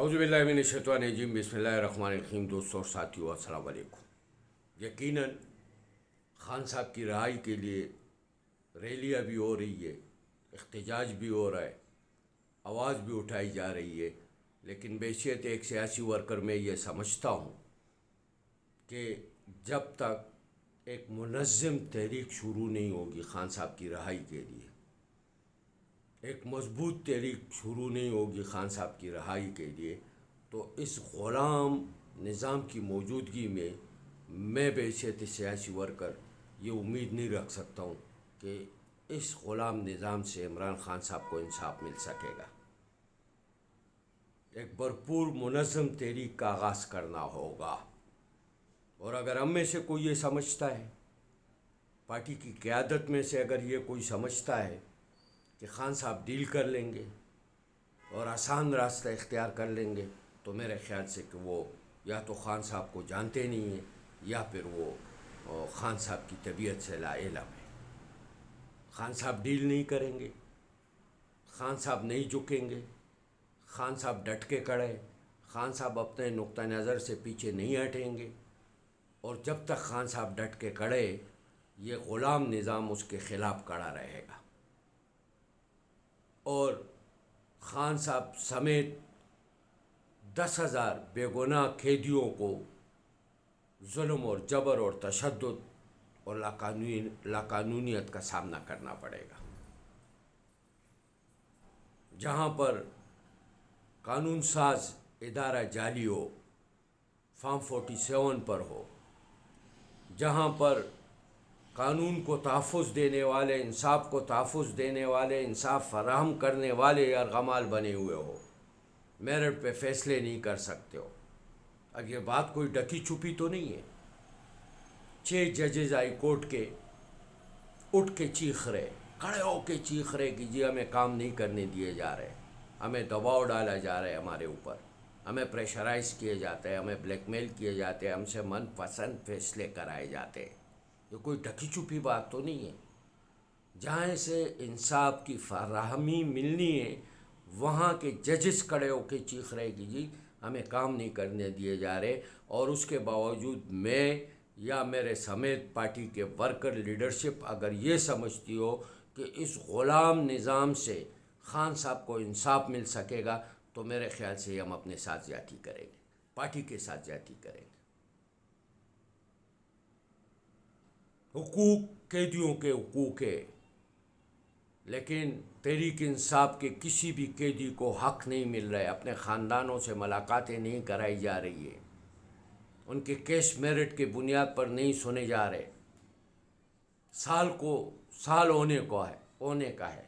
اعوذ باللہ من الشیطان الرجیم، بسم اللہ الرحمن الرحیم۔ دوستوں اور ساتھیوں، السلام علیکم۔ یقیناً خان صاحب کی رہائی کے لیے ریلیاں بھی ہو رہی ہے، احتجاج بھی ہو رہا ہے، آواز بھی اٹھائی جا رہی ہے، لیکن بحیثیت ایک سیاسی ورکر میں یہ سمجھتا ہوں کہ جب تک ایک منظم تحریک شروع نہیں ہوگی خان صاحب کی رہائی کے لیے، ایک مضبوط تحریک شروع نہیں ہوگی خان صاحب کی رہائی کے لیے، تو اس غلام نظام کی موجودگی میں بحیثیت سیاسی ورکر یہ امید نہیں رکھ سکتا ہوں کہ اس غلام نظام سے عمران خان صاحب کو انصاف مل سکے گا۔ ایک بھرپور منظم تحریک کا آغاز کرنا ہوگا، اور اگر ہم میں سے کوئی یہ سمجھتا ہے، پارٹی کی قیادت میں سے اگر یہ کوئی سمجھتا ہے کہ خان صاحب ڈیل کر لیں گے اور آسان راستہ اختیار کر لیں گے، تو میرے خیال سے کہ وہ یا تو خان صاحب کو جانتے نہیں ہیں یا پھر وہ خان صاحب کی طبیعت سے لا علم ہے۔ خان صاحب ڈیل نہیں کریں گے، خان صاحب نہیں جھکیں گے، خان صاحب ڈٹ کے کھڑے، خان صاحب اپنے نقطہ نظر سے پیچھے نہیں ہٹیں گے، اور جب تک خان صاحب ڈٹ کے کھڑے یہ غلام نظام اس کے خلاف کھڑا رہے گا، اور خان صاحب سمیت 10,000 بے گناہ قیدیوں کو ظلم اور جبر اور تشدد اور لاقانونیت کا سامنا کرنا پڑے گا۔ جہاں پر قانون ساز ادارہ جعلی ہو، فارم 47 پر ہو، جہاں پر قانون کو تحفظ دینے والے، انصاف کو تحفظ دینے والے، انصاف فراہم کرنے والے یرغمال بنے ہوئے ہو، میرٹ پہ فیصلے نہیں کر سکتے ہو۔ اب یہ بات کوئی ڈکی چھپی تو نہیں ہے۔ 6 ججز ہائی کورٹ کے اٹھ کے چیخ رہے، کھڑے ہو کے چیخ رہے کہ جی ہمیں کام نہیں کرنے دیے جا رہے، ہمیں دباؤ ڈالا جا رہا ہے ہمارے اوپر، ہمیں پریشرائز کیے جاتے ہیں، ہمیں بلیک میل کیے جاتے ہیں، ہم سے من پسند فیصلے کرائے جاتے ہیں۔ یہ کوئی ڈھکی چھپی بات تو نہیں ہے۔ جہاں سے انصاف کی فراہمی ملنی ہے وہاں کے ججز کھڑے ہو کے چیخ رہے کہ جی ہمیں کام نہیں کرنے دیے جا رہے، اور اس کے باوجود میں یا میرے سمیت پارٹی کے ورکر لیڈرشپ اگر یہ سمجھتی ہو کہ اس غلام نظام سے خان صاحب کو انصاف مل سکے گا، تو میرے خیال سے ہم اپنے ساتھ زیادتی کریں گے، پارٹی کے ساتھ زیادتی کریں گے۔ حقوق قیدیوں کے حقوق ہے، لیکن تحریک انصاف کے کسی بھی قیدی کو حق نہیں مل رہا ہے، اپنے خاندانوں سے ملاقاتیں نہیں کرائی جا رہی ہے، ان کے کیس میرٹ کے بنیاد پر نہیں سنے جا رہے۔ سال ہونے کا ہے،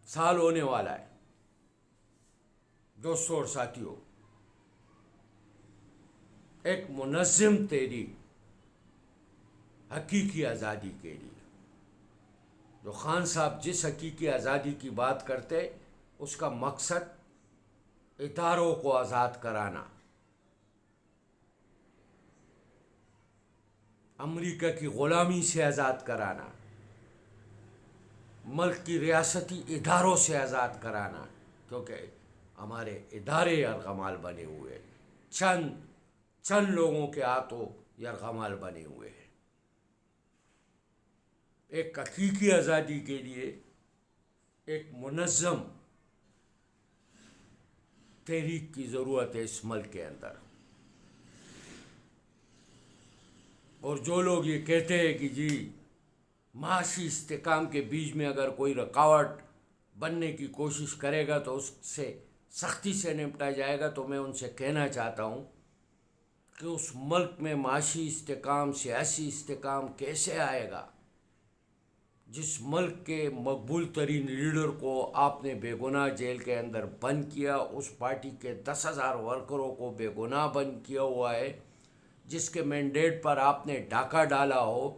سال ہونے والا ہے۔ دوستوں اور ساتھیوں، ایک منظم تحریک حقیقی آزادی کے لیے، جو خان صاحب جس حقیقی آزادی کی بات کرتے اس کا مقصد اداروں کو آزاد کرانا، امریکہ کی غلامی سے آزاد کرانا، ملک کی ریاستی اداروں سے آزاد کرانا، کیونکہ ہمارے ادارے یرغمال بنے ہوئے، چند لوگوں کے ہاتھوں یرغمال بنے ہوئے ہیں۔ ایک حقیقی آزادی کے لیے ایک منظم تحریک کی ضرورت ہے اس ملک کے اندر، اور جو لوگ یہ کہتے ہیں کہ جی معاشی استحکام کے بیچ میں اگر کوئی رکاوٹ بننے کی کوشش کرے گا تو اس سے سختی سے نپٹا جائے گا، تو میں ان سے کہنا چاہتا ہوں کہ اس ملک میں معاشی استحکام، سیاسی استحکام کیسے آئے گا جس ملک کے مقبول ترین لیڈر کو آپ نے بے گناہ جیل کے اندر بند کیا، اس پارٹی کے 10,000 ورکروں کو بے گناہ بند کیا ہوا ہے، جس کے مینڈیٹ پر آپ نے ڈاکہ ڈالا ہو،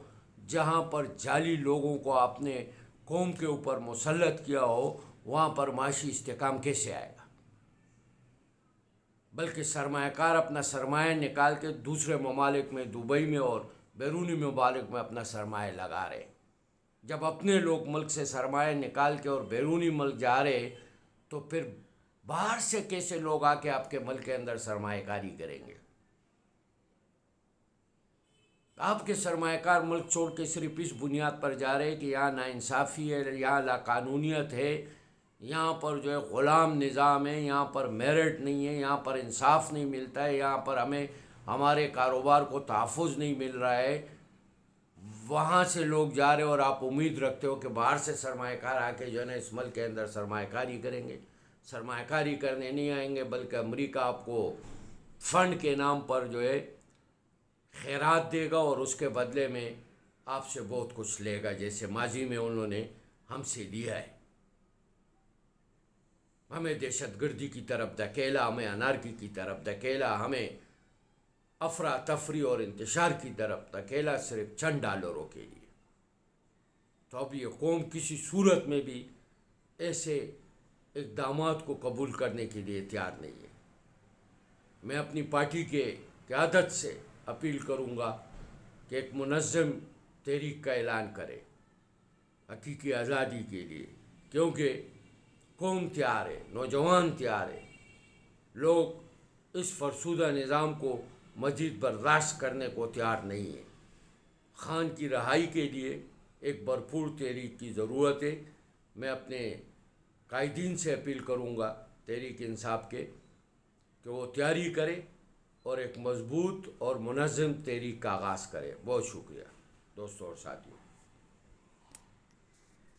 جہاں پر جعلی لوگوں کو آپ نے قوم کے اوپر مسلط کیا ہو، وہاں پر معاشی استحکام کیسے آئے گا؟ بلکہ سرمایہ کار اپنا سرمایہ نکال کے دوسرے ممالک میں، دبئی میں اور بیرونی ممالک میں اپنا سرمایہ لگا رہے۔ جب اپنے لوگ ملک سے سرمایہ نکال کے اور بیرونی ملک جا رہے تو پھر باہر سے کیسے لوگ آ کے آپ کے ملک کے اندر سرمایہ کاری کریں گے؟ آپ کے سرمایہ کار ملک چھوڑ کے صرف اس بنیاد پر جا رہے کہ یہاں ناانصافی ہے، یہاں لاقانونیت ہے، یہاں پر جو ہے غلام نظام ہے، یہاں پر میرٹ نہیں ہے، یہاں پر انصاف نہیں ملتا ہے، یہاں پر ہمیں ہمارے کاروبار کو تحفظ نہیں مل رہا ہے، وہاں سے لوگ جا رہے اور آپ امید رکھتے ہو کہ باہر سے سرمایہ کار آ کے جو ہے نا اس ملک کے اندر سرمایہ کاری کریں گے؟ سرمایہ کاری کرنے نہیں آئیں گے، بلکہ امریکہ آپ کو فنڈ کے نام پر جو ہے خیرات دے گا اور اس کے بدلے میں آپ سے بہت کچھ لے گا، جیسے ماضی میں انہوں نے ہم سے لیا ہے۔ ہمیں دہشت گردی کی طرف دھکیلا، ہمیں انارکی کی طرف دھکیلا، ہمیں افراتفری اور انتشار کی طرف دھکیلا، صرف چند ڈالروں کے لیے۔ تو اب یہ قوم کسی صورت میں بھی ایسے اقدامات کو قبول کرنے کے لیے تیار نہیں ہے۔ میں اپنی پارٹی کے قیادت سے اپیل کروں گا کہ ایک منظم تحریک کا اعلان کرے حقیقی آزادی کے لیے، کیونکہ قوم تیار ہے، نوجوان تیار ہے، لوگ اس فرسودہ نظام کو مزید برداشت کرنے کو تیار نہیں ہے۔ خان کی رہائی کے لیے ایک بھرپور تحریک کی ضرورت ہے۔ میں اپنے قائدین سے اپیل کروں گا تحریک انصاف کے کہ وہ تیاری کرے اور ایک مضبوط اور منظم تحریک کا آغاز کرے۔ بہت شکریہ دوستوں اور ساتھیوں۔